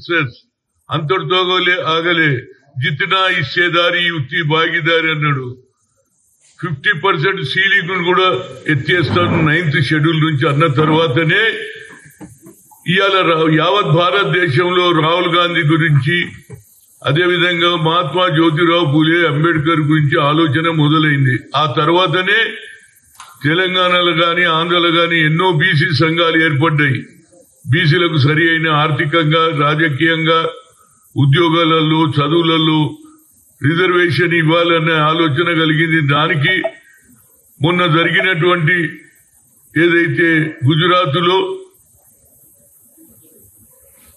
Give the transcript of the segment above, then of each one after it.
Success అంతటితో ఆగలే జిత్నా ఇచ్చేదారి యుక్తి భాగీదారి అన్నాడు 50% సీలింగ్ కూడా ఎత్తేస్తాను 9th షెడ్యూల్ నుంచి అన్న తర్వాతనే ఇవాళ యావత్ భారతదేశంలో రాహుల్ గాంధీ గురించి అదేవిధంగా మహాత్మా జ్యోతిరావు పూలే అంబేద్కర్ గురించి ఆలోచన మొదలైంది ఆ తర్వాతనే తెలంగాణలో గాని ఆంధ్రలో గాని ఎన్నో బీసీ సంఘాలు ఏర్పడ్డాయి బీసీలకు సరి అయిన ఆర్థికంగా రాజకీయంగా ఉద్యోగాలలో చదువులలో రిజర్వేషన్ ఇవ్వాలనే ఆలోచన కలిగింది దానికి మొన్న జరిగినటువంటి ఏదైతే గుజరాత్ లో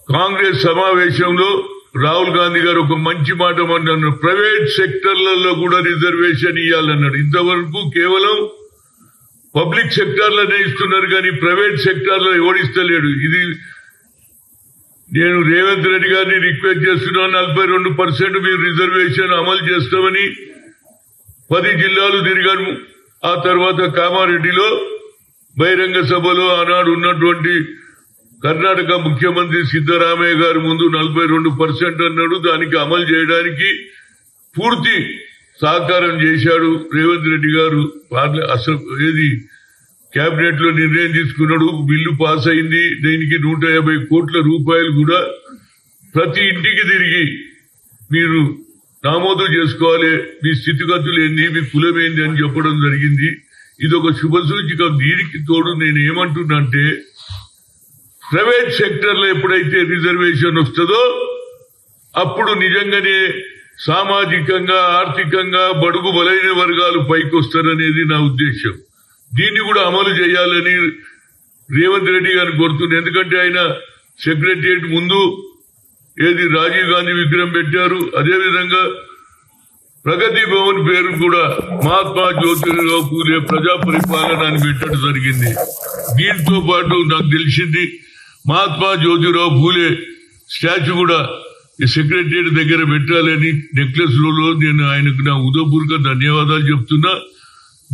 కాంగ్రెస్ సమావేశంలో రాహుల్ గాంధీ గారు ఒక మంచి మాట అన్నారు ప్రైవేట్ సెక్టర్లలో కూడా రిజర్వేషన్ ఇవ్వాలన్నాడు ఇంతవరకు కేవలం పబ్లిక్ సెక్టార్లోనే ఇస్తున్నారు కానీ ప్రైవేట్ సెక్టార్లో ఎవరిస్తలేడు ఇది నేను రేవంత్ రెడ్డి గారిని రిక్వెస్ట్ చేస్తున్నాను 42% మీరు రిజర్వేషన్ అమలు చేస్తామని 10 జిల్లాలు తిరిగాను ఆ తర్వాత కామారెడ్డిలో బహిరంగ సభలో ఆనాడు ఉన్నటువంటి కర్ణాటక ముఖ్యమంత్రి సిద్ధరామయ్య గారు ముందు 42% అన్నాడు దానికి అమలు చేయడానికి పూర్తి సహకారం చేశాడు రేవంత్ రెడ్డి గారు ఏది కేబినెట్ లో నిర్ణయం తీసుకున్నాడు బిల్లు పాస్ అయింది దీనికి 150 కోట్ల రూపాయలు కూడా ప్రతి ఇంటికి తిరిగి మీరు నమోదు చేసుకోవాలి మీ స్థితిగతులు ఏంది మీ కులం ఏంది అని చెప్పడం జరిగింది ఇది ఒక శుభ సూచిక దీనికి తోడు నేను ఏమంటున్నా అంటే ప్రైవేట్ సెక్టర్ లో ఎప్పుడైతే రిజర్వేషన్ వస్తుందో అప్పుడు నిజంగానే సామాజికంగా ఆర్థికంగా బడుగు బలైన వర్గాలు పైకి వస్తారనేది నా ఉద్దేశం దీన్ని కూడా అమలు చేయాలని రేవంత్ రెడ్డి గారిని కోరుతుంది ఎందుకంటే ఆయన సెక్రటరియట్ ముందు ఏది రాజీవ్ గాంధీ విగ్రహం పెట్టారు అదేవిధంగా ప్రగతి భవన్ పేరు కూడా మహాత్మా జ్యోతిరావు పూలే ప్రజా పరిపాలన అని పెట్టడం జరిగింది దీంతో పాటు నాకు తెలిసింది మహాత్మా జ్యోతిరావు పూలే స్టాచ్యూ కూడా సెక్రటరియట్ దగ్గర పెట్టాలని నెక్లెస్ లో నేను ఆయనకు నా ఉదయపూర్వక ధన్యవాదాలు చెప్తున్నా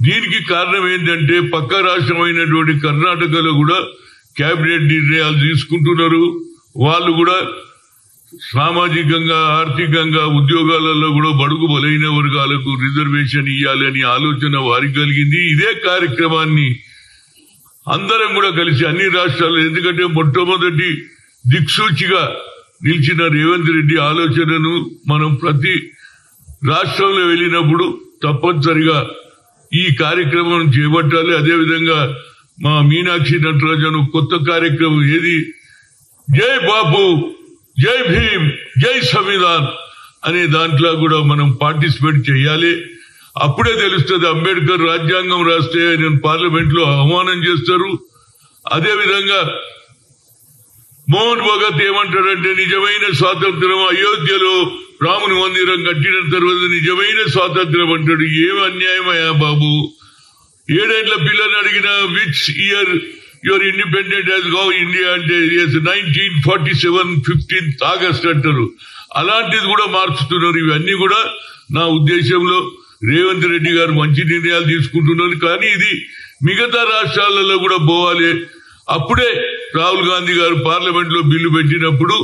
దీనికి కారణం ఏంటంటే పక్క రాష్ట్రమైనటువంటి కర్ణాటకలో కూడా కేబినెట్ నిర్ణయాలు తీసుకుంటున్నారు వాళ్ళు కూడా సామాజికంగా ఆర్థికంగా ఉద్యోగాలలో కూడా బడుగు బలైన వర్గాలకు రిజర్వేషన్ ఇవ్వాలని ఆలోచన వారికి కలిగింది ఇదే కార్యక్రమాన్ని అందరం కూడా కలిసి అన్ని రాష్ట్రాలు ఎందుకంటే మొట్టమొదటి దిక్సూచిగా నిలిచిన రేవంత్ రెడ్డి ఆలోచనను మనం ప్రతి రాష్ట్రంలో వెళ్ళినప్పుడు తప్పనిసరిగా ఈ కార్యక్రమం చేపట్టాలి అదేవిధంగా మా మీనాక్షి నటరాజన్ కొత్త కార్యక్రమం ఏది జై బాపు జై భీమ్ జై సంవిధాన్ అనే దాంట్లో కూడా మనం పార్టిసిపేట్ చేయాలి అప్పుడే తెలుస్తుంది అంబేద్కర్ రాజ్యాంగం రాస్తే నేను పార్లమెంట్ లో అవమానం చేస్తారు అదేవిధంగా మోహన్ భగత్ ఏమంటాడంటే నిజమైన స్వాతంత్రం అయోధ్యలో రాముని మందిరం కట్టిన తర్వాత నిజమైన స్వాతంత్రం అంటాడు ఏమి అన్యాయమయ్యా బాబు 7 ఏళ్ల పిల్లని అడిగిన which year your independent as go India అంటే 1947 15th August అంటారు అలాంటిది కూడా మార్చుతున్నారు ఇవన్నీ కూడా నా ఉద్దేశంలో రేవంత్ రెడ్డి గారు మంచి నిర్ణయాలు తీసుకుంటున్నారు కానీ ఇది మిగతా రాష్ట్రాలలో కూడా పోవాలి అప్పుడే రాహుల్ గాంధీ గారు పార్లమెంట్ లో బిల్లు పెట్టినప్పుడు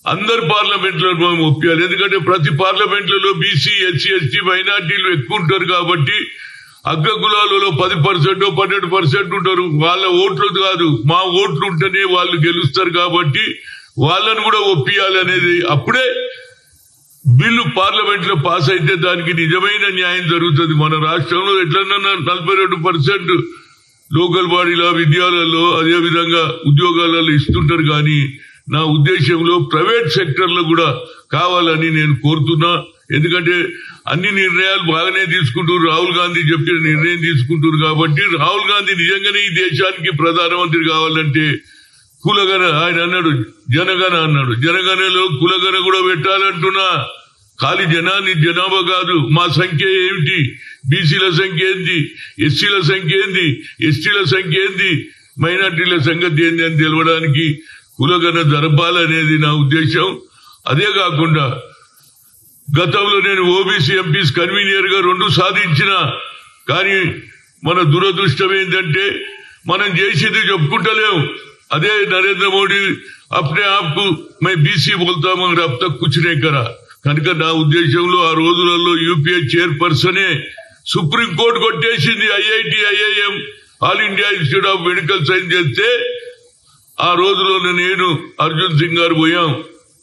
అందరు పార్లమెంట్ లో మనం ఒప్పాలి ఎందుకంటే ప్రతి పార్లమెంట్లలో బీసీ ఎస్సీ ఎస్టీ మైనార్టీలు ఎక్కువ ఉంటారు కాబట్టి అగ్ర కులాలలో 10% 12% ఉంటారు వాళ్ళ ఓట్లు కాదు మా ఓట్లు ఉంటేనే వాళ్ళు గెలుస్తారు కాబట్టి వాళ్ళను కూడా ఒప్పియాలనేది అప్పుడే బిల్లు పార్లమెంట్ లో పాస్ అయితే దానికి నిజమైన న్యాయం జరుగుతుంది మన రాష్ట్రంలో ఎట్లన్నా 42% లోకల్ బాడీల విద్యాలయాల్లో అదేవిధంగా ఉద్యోగాలలో ఇస్తుంటారు కానీ నా ఉద్దేశంలో ప్రైవేట్ సెక్టర్ లో కూడా కావాలని నేను కోరుతున్నా ఎందుకంటే అన్ని నిర్ణయాలు బాగానే తీసుకుంటారు రాహుల్ గాంధీ చెప్పిన నిర్ణయం తీసుకుంటారు కాబట్టి రాహుల్ గాంధీ నిజంగానే ఈ దేశానికి ప్రధానమంత్రి కావాలంటే కులగణ ఆయన అన్నాడు జనగణ అన్నాడు జనగణలో కులగణ కూడా పెట్టాలంటున్నా ఖాళీ జనాభా కాదు మా సంఖ్య ఏమిటి బీసీల సంఖ్య ఏంది ఎస్సీల సంఖ్య ఏంది ఎస్టీల సంఖ్య ఏంది మైనార్టీల సంగతి ఏంది అని తెలవడానికి కులగణ జరపాలనేది నా ఉద్దేశం అదే కాకుండా గతంలో నేను ఓబీసీ ఎంపీస్ కన్వీనర్ గా 2 సాధించిన కానీ మన దురదృష్టం ఏంటంటే మనం చేసేది చెప్పుకుంటలేము अदे नरेंद्र मोदी अपने आप को मैं बीसी बोलता हूं मगर अब तक कुछ नहीं करा కనుక నా ఉద్దేశంలో ఆ రోజులలో యూపీఏ చైర్పర్సనే సుప్రీం కోర్టు కొట్టేసింది IIT IIM all India institute of medical science చేస్తే ఆ రోజులో నేను అర్జున్ సింగ్ గారు పోయాం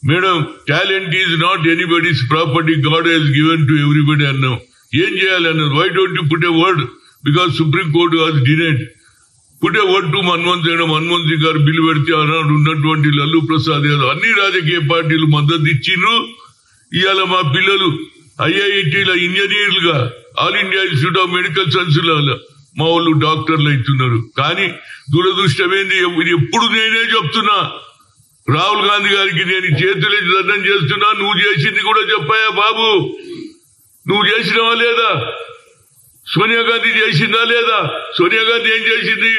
madam talent is not anybody's property God has given to everybody అన్నాం ఏం చేయాలి అన్నారు why don't you put a word because supreme court has denied put a word to Manmohan Singh garu bill పెడితే అన్నాడు ఉన్నటువంటి లల్లు ప్రసాద్ యాదవ్ అన్ని రాజకీయ పార్టీలు మద్దతు ఇచ్చిను ఇవాళ మా పిల్లలు ఐఐటీల ఇంజనీర్లుగా All India institute of medical Science మా వాళ్ళు డాక్టర్లు అవుతున్నారు కానీ దురదృష్టమేంది ఎప్పుడు నేనే చెప్తున్నా రాహుల్ గాంధీ గారికి నేను చేతులెత్తి దండం చేస్తున్నా నువ్వు చేసింది కూడా చెప్పాయా బాబు నువ్వు చేసినావా లేదా సోనియా గాంధీ చేసిందా లేదా సోనియా గాంధీ ఏం చేసింది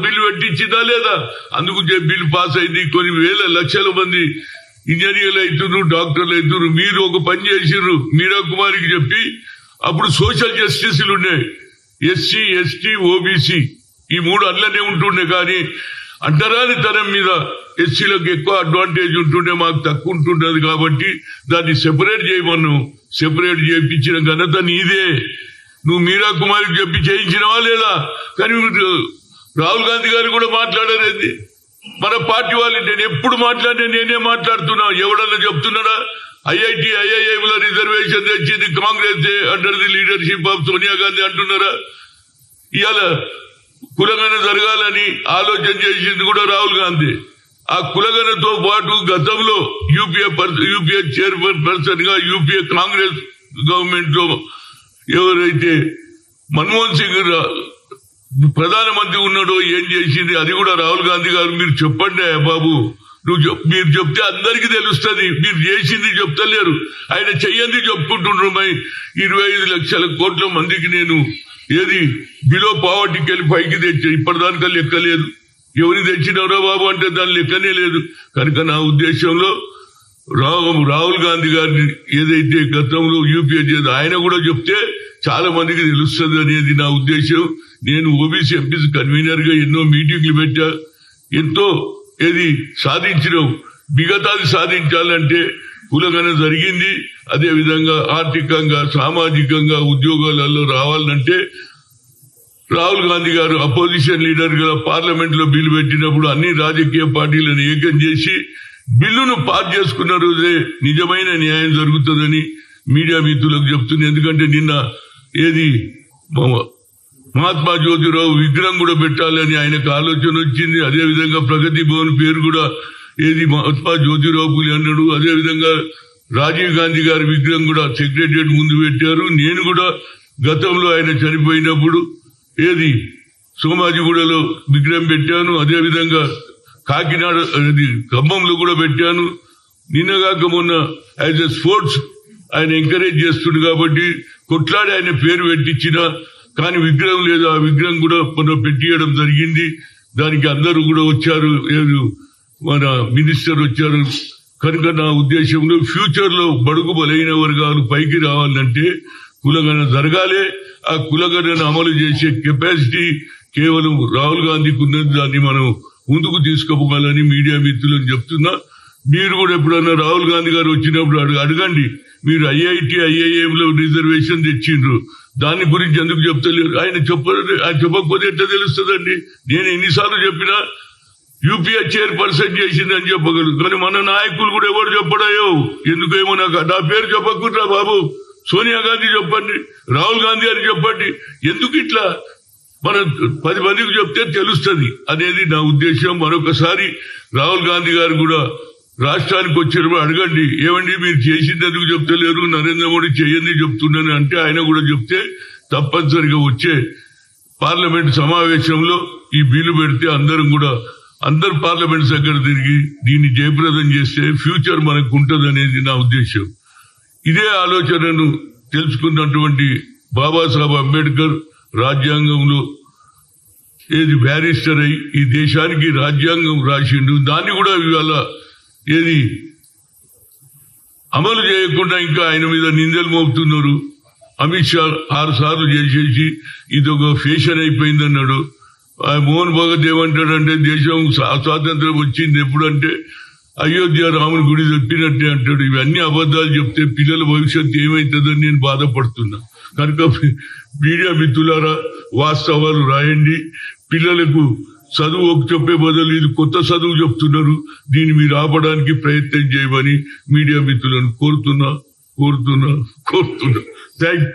బిల్ పెట్టించిందా లేదా అందుకు బిల్ పాస్ అయింది కొన్ని వేల లక్షల మంది ఇంజనీర్లు అవుతున్నారు డాక్టర్లు అవుతున్నారు మీరు ఒక పని చేసిర్రు మీరా కుమారికి చెప్పి అప్పుడు సోషల్ జస్టిస్లు ఉండే ఎస్సీ ఎస్టీ ఓబీసీ ఈ మూడు అట్లనే ఉంటుండే కానీ అంటరాని తరం మీద ఎస్సీలకు ఎక్కువ అడ్వాంటేజ్ ఉంటుండే మాకు తక్కువ ఉంటుండదు కాబట్టి దాన్ని సెపరేట్ చేయమను సెపరేట్ చేయించిన ఘనత నీదే నువ్వు మీరా కుమారికి చెప్పి చేయించినవా లేదా కానీ రాహుల్ గాంధీ గారు కూడా మాట్లాడలేదు మన పార్టీ వాళ్ళు నేను ఎప్పుడు మాట్లాడినా నేనే మాట్లాడుతున్నా ఎవడన్నా చెప్తున్నాడా ఐఐటి ఐఐఎం లో రిజర్వేషన్ తెచ్చింది Congress under the leadership of Sonia Gandhi అంటున్నారా ఇవాళ కులగణ జరగాలని ఆలోచన చేసింది కూడా రాహుల్ గాంధీ ఆ కులగణతో పాటు గతంలో యూపీఏ చైర్పర్సన్ గా యూపీఏ కాంగ్రెస్ గవర్నమెంట్ లో ఎవరైతే మన్మోహన్ సింగ్ ప్రధానమంత్రి ఉన్నాడో ఏం చేసింది అది కూడా రాహుల్ గాంధీ గారు మీరు చెప్పండి బాబు మీరు చెప్తే అందరికీ తెలుస్తుంది మీరు చేసింది చెప్తలేరు ఆయన చెయ్యంది చెప్పుకుంటున్నారు 25 లక్షల కోట్ల మందికి నేను ఏది బిలో పావర్టీకి వెళ్ళి పైకి తెచ్చా ఇప్పటిదానికా లెక్కలేదు ఎవరు తెచ్చినారో బాబు అంటే దాని లెక్కనే లేదు కనుక నా ఉద్దేశంలో రాహుల్ గాంధీ గారిని ఏదైతే గతంలో యూపీఏ చేసి ఆయన కూడా చెప్తే చాలా మందికి తెలుస్తుంది అనేది నా ఉద్దేశం నేను ఓబీసీ ఎంపీసీ కన్వీనర్ గా ఎన్నో మీటింగ్లు పెట్టా ఎంతో ఏది సాధించడం మిగతాది సాధించాలంటే కులగణ జరిగింది అదే విధంగా ఆర్థికంగా సామాజికంగా ఉద్యోగాలలో రావాలంటే రాహుల్ గాంధీ గారు అపోజిషన్ లీడర్ గా పార్లమెంట్ లో బిల్లు పెట్టినప్పుడు అన్ని రాజకీయ పార్టీలను ఏకం చేసి బిల్లును పాస్ చేసుకున్న రోజే నిజమైన న్యాయం జరుగుతుందని మీడియా మిత్రులకు చెప్తుంది ఎందుకంటే నిన్న ఏది మహాత్మా జ్యోతిరావు విగ్రహం కూడా పెట్టాలని ఆయనకు ఆలోచన వచ్చింది అదేవిధంగా ప్రగతి భవన్ పేరు కూడా ఏది మహాత్మా జ్యోతిరావు పూలే అన్నాడు అదేవిధంగా రాజీవ్ గాంధీ గారి విగ్రహం కూడా సెక్రటరియట్ ముందు పెట్టారు నేను కూడా గతంలో ఆయన చనిపోయినప్పుడు ఏది సోమాజిగూడలో విగ్రహం పెట్టాను అదేవిధంగా కాకినాడ ఖమ్మంలో కూడా పెట్టాను నిన్నగాక మొన్న యాజ్ ఎ స్పోర్ట్స్ ఆయన ఎంకరేజ్ చేస్తుంది కాబట్టి కొట్లాడి ఆయన పేరు పెట్టించిన కానీ విగ్రహం లేదు ఆ విగ్రహం కూడా మనం పెట్టియడం జరిగింది దానికి అందరూ కూడా వచ్చారు మన మినిస్టర్ వచ్చారు కనుక నా ఉద్దేశంలో ఫ్యూచర్ లో బడుగు బలైన వర్గాలు పైకి రావాలంటే కులగణ జరగాలి ఆ కులగణను అమలు చేసే కెపాసిటీ కేవలం రాహుల్ గాంధీకి ఉన్నది దాన్ని మనం ముందుకు తీసుకుపోవాలని మీడియా మిత్రులను చెప్తున్నా మీరు కూడా ఎప్పుడన్నా రాహుల్ గాంధీ గారు వచ్చినప్పుడు అడగండి మీరు ఐఐటి ఐఐఎం లో రిజర్వేషన్ తెచ్చిండ్రు దాని గురించి ఎందుకు చెప్తలేరు ఆయన చెప్పకపోతే ఎట్లా తెలుస్తుందండి నేను ఎన్నిసార్లు చెప్పినా యూపీఏ చైర్పర్సన్ చేసిందని చెప్పగలరు కానీ మన నాయకులు కూడా ఎవరు చెప్పడాయో ఎందుకేమో నాకు నా పేరు చెప్పకుండా బాబు సోనియా గాంధీ చెప్పండి రాహుల్ గాంధీ అని చెప్పండి ఎందుకు ఇట్లా మన 10 మందికి చెప్తే తెలుస్తుంది అనేది నా ఉద్దేశం మరొకసారి రాహుల్ గాంధీ గారు కూడా రాష్ట్రానికి వచ్చినప్పుడు అడగండి ఏమండి మీరు చేసిందెందుకు చెప్తలేరు నరేంద్ర మోడీ చేయండి చెప్తున్నాను అంటే ఆయన కూడా చెప్తే తప్పనిసరిగా వచ్చే పార్లమెంట్ సమావేశంలో ఈ బిల్లు పెడితే అందరు పార్లమెంట్ దగ్గర తిరిగి దీన్ని జయప్రదం చేస్తే ఫ్యూచర్ మనకు ఉంటుందనేది నా ఉద్దేశం ఇదే ఆలోచనను తెలుసుకున్నటువంటి బాబాసాహెబ్ అంబేద్కర్ రాజ్యాంగంలో ఏది బ్యారిస్టర్ అయి ఈ దేశానికి రాజ్యాంగం రాసిండు దాన్ని కూడా ఇవాళ ఏది అమలు చేయకుండా ఇంకా ఆయన మీద నిందలు మోపుతున్నారు అమిత్ షా 6 సార్లు చేసేసి ఇది ఒక ఫ్యాషన్ అయిపోయిందన్నాడు ఆ మోహన్ భగత్ ఏమంటాడంటే దేశం స్వాతంత్రం వచ్చింది ఎప్పుడంటే అయోధ్య రాముని గుడి చెప్పినట్టే అంటాడు. ఇవన్నీ అబద్ధాలు చెప్తే పిల్లల భవిష్యత్తు ఏమవుతుందని నేను బాధపడుతున్నా. కనుక మీడియా మిత్రులారా వాస్తవాలు రాయండి. పిల్లలకు చదువు చెప్పే బదులు ఇది కొత్త చదువు చెప్తున్నారు, దీన్ని మీరు ఆపడానికి ప్రయత్నం చేయమని మీడియా మిత్రులను కోరుతున్నా. Thank you.